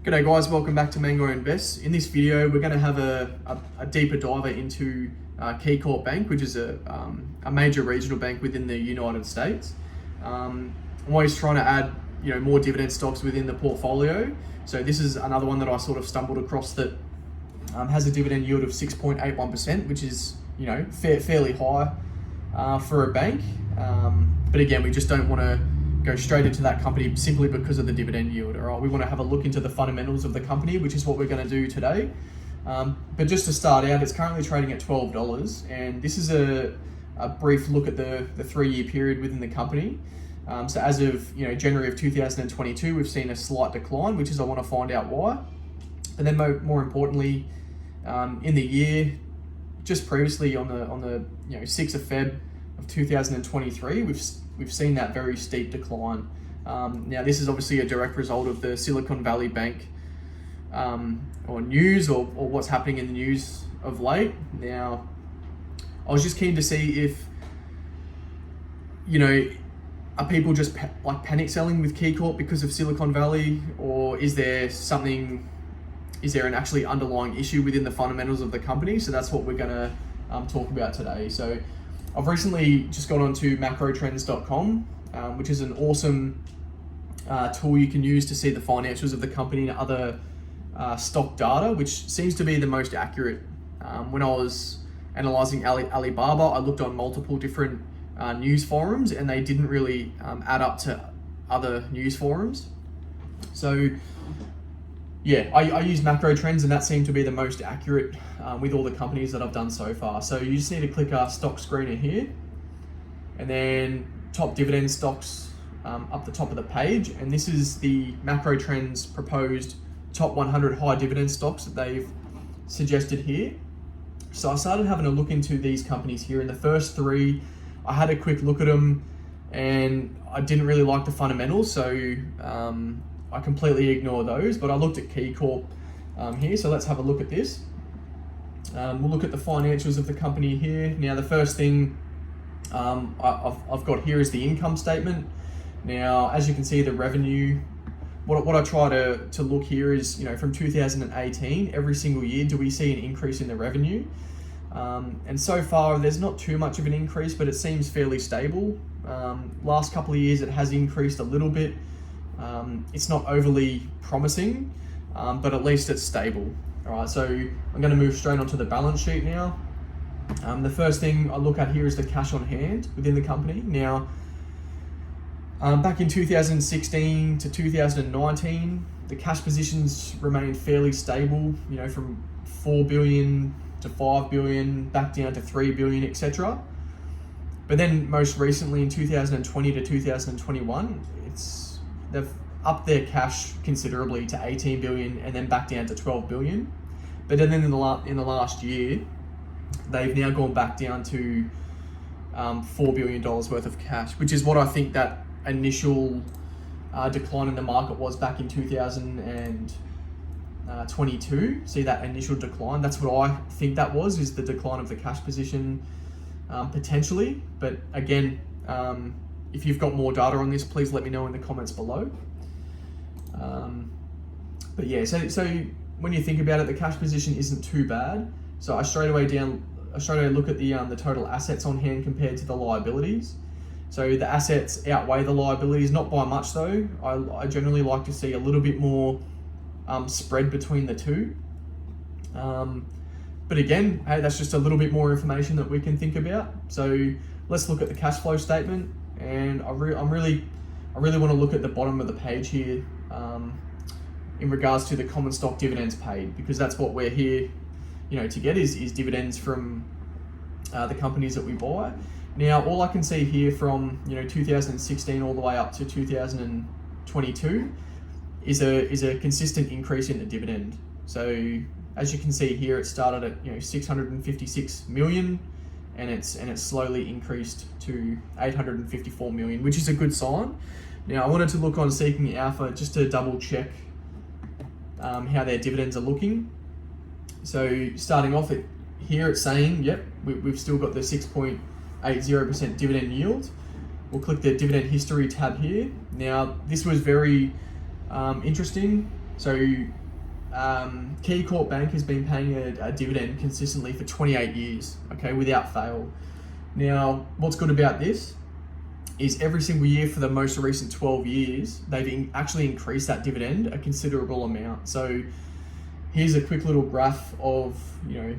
G'day guys, welcome back to Mango Invest. In this video, we're going to have a deeper diver into KeyCorp Bank, which is a major regional bank within the United States. I'm always trying to add more dividend stocks within the portfolio. So this is another one that I sort of stumbled across that has a dividend yield of 6.81%, which is fairly high for a bank. But again, we just don't want to go straight into that company simply because of the dividend yield. All right, we want to have a look into the fundamentals of the company, which is what we're going to do today. But just to start out, it's currently trading at $12, and this is a brief look at the 3-year period within the company. So as of January of 2022, we've seen a slight decline, which is I want to find out why. And then more importantly, in the year just previously on the 6th of Feb of 2023, we've seen that very steep decline. Now this is obviously a direct result of the Silicon Valley Bank or news or what's happening in the news of late. Now I was just keen to see if are people just panic selling with KeyCorp because of Silicon Valley, or is there an actually underlying issue within the fundamentals of the company? So that's what we're going to talk about today. So I've recently just got onto macrotrends.com, which is an awesome tool you can use to see the financials of the company and other stock data, which seems to be the most accurate. When I was analyzing Alibaba, I looked on multiple different news forums and they didn't really add up to other news forums. So yeah, I use macro trends and that seemed to be the most accurate with all the companies that I've done so far. So you just need to click our stock screener here and then top dividend stocks up the top of the page. And this is the macro trends proposed top 100 high dividend stocks that they've suggested here. So I started having a look into these companies here, and the first 3, I had a quick look at them and I didn't really like the fundamentals. So I completely ignore those, but I looked at KeyCorp here. So let's have a look at this. We'll look at the financials of the company here. Now, the first thing I've got here is the income statement. Now, as you can see, the revenue, what I try to look here is, from 2018, every single year, do we see an increase in the revenue? And so far, there's not too much of an increase, but it seems fairly stable. Last couple of years, it has increased a little bit. It's not overly promising, but at least it's stable. All right, so I'm going to move straight onto the balance sheet now. The first thing I look at here is the cash on hand within the company. Now, back in 2016 to 2019, the cash positions remained fairly stable, from 4 billion to 5 billion, back down to 3 billion, etc. But then most recently in 2020 to 2021, they've upped their cash considerably to 18 billion and then back down to 12 billion. But then in the last year, they've now gone back down to $4 billion worth of cash, which is what I think that initial decline in the market was back in 2022. See that initial decline? That's what I think that is the decline of the cash position potentially. But again, if you've got more data on this, please let me know in the comments below. But yeah, so when you think about it, the cash position isn't too bad. So I straight away look at the total assets on hand compared to the liabilities. So the assets outweigh the liabilities, not by much though. I generally like to see a little bit more spread between the two. But again, hey, that's just a little bit more information that we can think about. So let's look at the cash flow statement. And I really want to look at the bottom of the page here in regards to the common stock dividends paid, because that's what we're here, to get is dividends from the companies that we buy. Now, all I can see here from 2016 all the way up to 2022 is a consistent increase in the dividend. So as you can see here, it started at 656 million. And it's slowly increased to 854 million, which is a good sign. Now, I wanted to look on Seeking Alpha just to double check how their dividends are looking. So starting off here, it's saying, yep, we've still got the 6.80% dividend yield. We'll click the dividend history tab here. Now, this was very interesting. So KeyCorp Bank has been paying a dividend consistently for 28 years, okay, without fail. Now, what's good about this is every single year for the most recent 12 years, they've actually increased that dividend a considerable amount. So here's a quick little graph of, you know,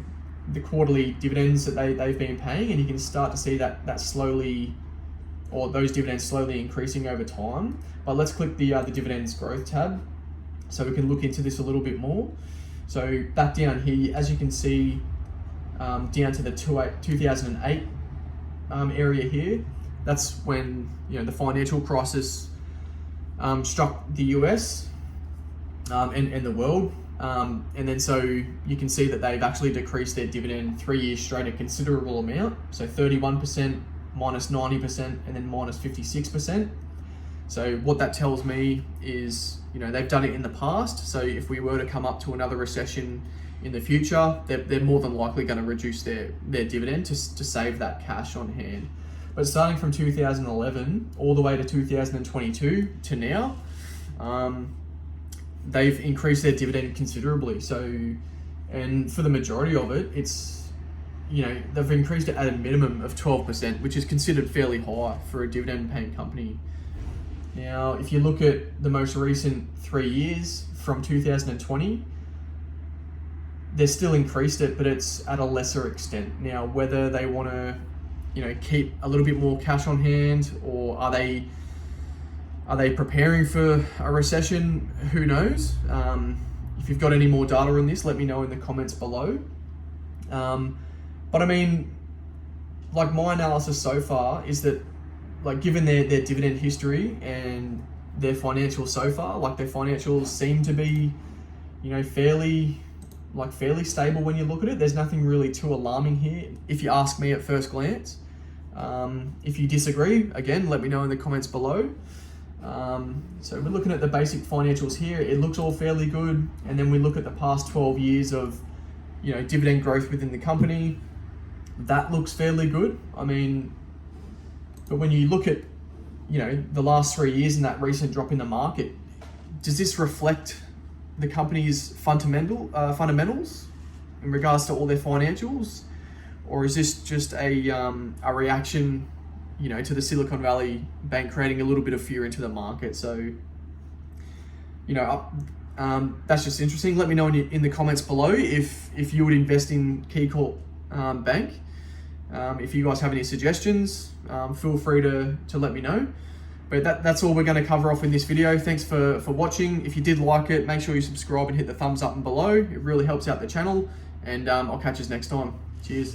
the quarterly dividends that they've been paying, and you can start to see that slowly, or those dividends slowly increasing over time. But let's click the dividends growth tab so we can look into this a little bit more. So back down here, as you can see, down to the 2008 area here, that's when, you know, the financial crisis struck the US and the world. And then so you can see that they've actually decreased their dividend 3 years straight a considerable amount. So 31%, minus 90%, and then minus 56%. So what that tells me is, you know, they've done it in the past. So if we were to come up to another recession in the future, they're more than likely going to reduce their dividend to save that cash on hand. But starting from 2011 all the way to 2022 to now, they've increased their dividend considerably. So, and for the majority of it, it's, you know, they've increased it at a minimum of 12%, which is considered fairly high for a dividend paying company. Now, if you look at the most recent 3 years from 2020, they've still increased it, but it's at a lesser extent. Now, whether they want to, you know, keep a little bit more cash on hand, or are they preparing for a recession? Who knows? If you've got any more data on this, let me know in the comments below. But I mean, like, my analysis so far is that, like, given their dividend history and their financials so far, like, their financials seem to be, you know, fairly stable when you look at it. There's nothing really too alarming here, if you ask me at first glance. If you disagree, again, let me know in the comments below. So we're looking at the basic financials here. It looks all fairly good. And then we look at the past 12 years of, you know, dividend growth within the company. That looks fairly good. I mean, but when you look at, you know, the last 3 years and that recent drop in the market, does this reflect the company's fundamentals in regards to all their financials? Or is this just a reaction, you know, to the Silicon Valley Bank creating a little bit of fear into the market? So, you know, that's just interesting. Let me know in the comments below if you would invest in KeyCorp Bank. If you guys have any suggestions, feel free to let me know. But that's all we're going to cover off in this video. Thanks for watching. If you did like it, make sure you subscribe and hit the thumbs up and below. It really helps out the channel. And I'll catch you next time. Cheers.